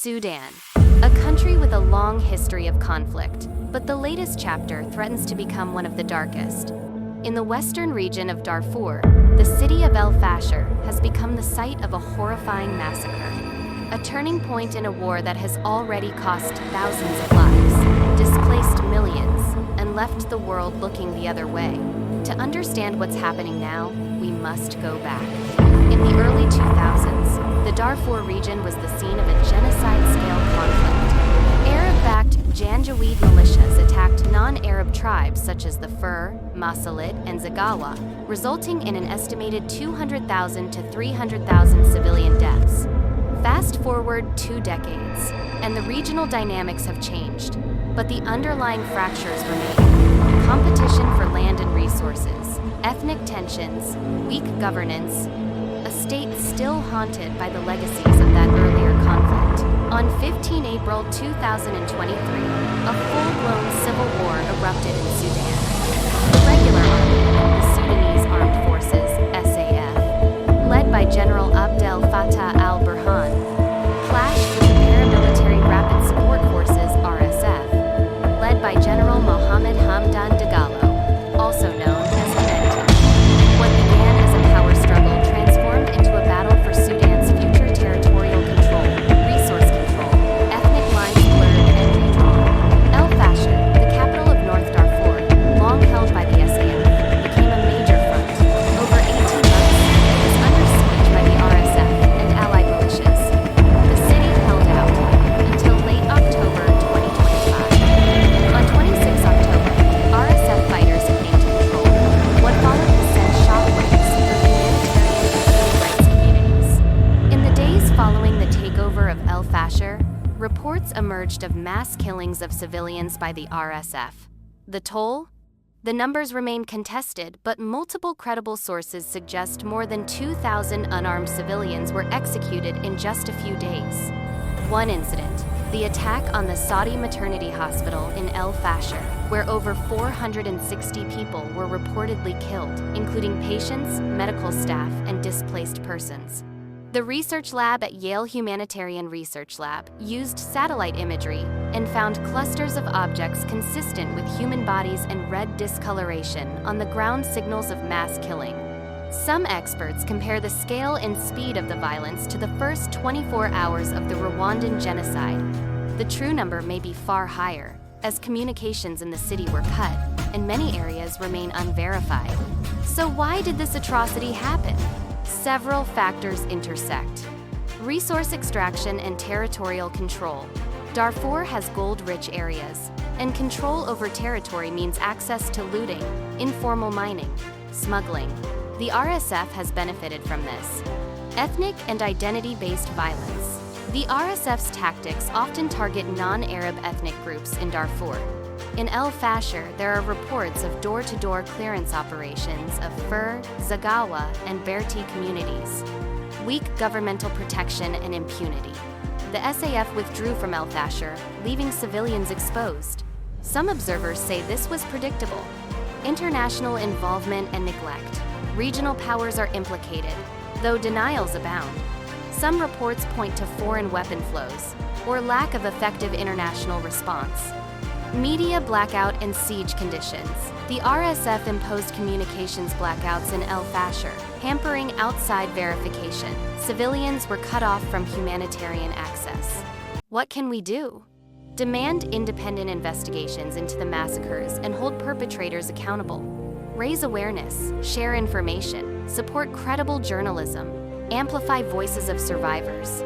Sudan, a country with a long history of conflict, but the latest chapter threatens to become one of the darkest. In the western region of Darfur, the city of Fasher has become the site of a horrifying massacre, a turning point in a war that has already cost thousands of lives, displaced millions, and left the world looking the other way. To understand what's happening now, we must go back. In the early 2000s, the Darfur region was the scene of a genocide-scale conflict. Arab-backed Janjaweed militias attacked non-Arab tribes such as the Fur, Masalit, and Zagawa, resulting in an estimated 200,000 to 300,000 civilian deaths. Fast forward 2 decades, and the regional dynamics have changed, but the underlying fractures remain. Competition for land and resources, ethnic tensions, weak governance, a state still haunted by the legacies of that earlier conflict. On 15 April 2023, a full-blown civil war erupted in Sudan. The regular army, the Sudanese Armed Forces, SAF, led by General Abdel Fattah al-Burhan, clashed with the paramilitary Rapid Support Forces, RSF, led by General Mohammed Hamdan Dagalo, also known as humanitarian. What began as a power struggle transformed into a battle for Sudan's future territorial control, resource control, ethnic lines blurred and redrawn. Fasher, the capital of North Darfur, long held by the SAF, became a major front. Over 18 months, it was under siege by the RSF and allied militias. The city held out until late October 2025. On 26 October, RSF fighters came to control. What followed has sent shockwaves through humanitarian and human rights communities. In the days following the takeover of Fasher, reports emerged of mass killings of civilians by the RSF. The toll? The numbers remain contested, but multiple credible sources suggest more than 2,000 unarmed civilians were executed in just a few days. One incident, the attack on the Saudi maternity hospital in Fasher, where over 460 people were reportedly killed, including patients, medical staff, and displaced persons. The research lab at Yale Humanitarian Research Lab used satellite imagery and found clusters of objects consistent with human bodies and red discoloration on the ground signals of mass killing. Some experts compare the scale and speed of the violence to the first 24 hours of the Rwandan genocide. The true number may be far higher, as communications in the city were cut and many areas remain unverified. So why did this atrocity happen? Several factors intersect. Resource extraction and territorial control. Darfur has gold-rich areas, and control over territory means access to looting, informal mining, smuggling. The RSF has benefited from this. Ethnic and identity-based violence. The RSF's tactics often target non-Arab ethnic groups in Darfur. In Fasher, there are reports of door-to-door clearance operations of Fur, Zagawa, and Berti communities. Weak governmental protection and impunity. The SAF withdrew from Fasher, leaving civilians exposed. Some observers say this was predictable. International involvement and neglect. Regional powers are implicated, though denials abound. Some reports point to foreign weapon flows, or lack of effective international response. Media blackout and siege conditions. The RSF imposed communications blackouts in Fasher, hampering outside verification. Civilians were cut off from humanitarian access. What can we do? Demand independent investigations into the massacres and hold perpetrators accountable. Raise awareness, share information, support credible journalism, amplify voices of survivors.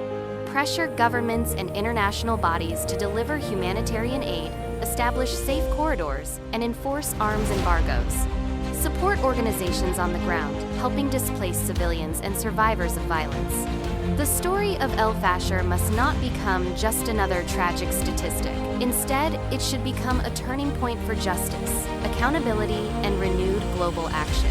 Pressure governments and international bodies to deliver humanitarian aid, establish safe corridors, and enforce arms embargoes. Support organizations on the ground, helping displaced civilians and survivors of violence. The story of Fasher must not become just another tragic statistic. Instead, it should become a turning point for justice, accountability, and renewed global action.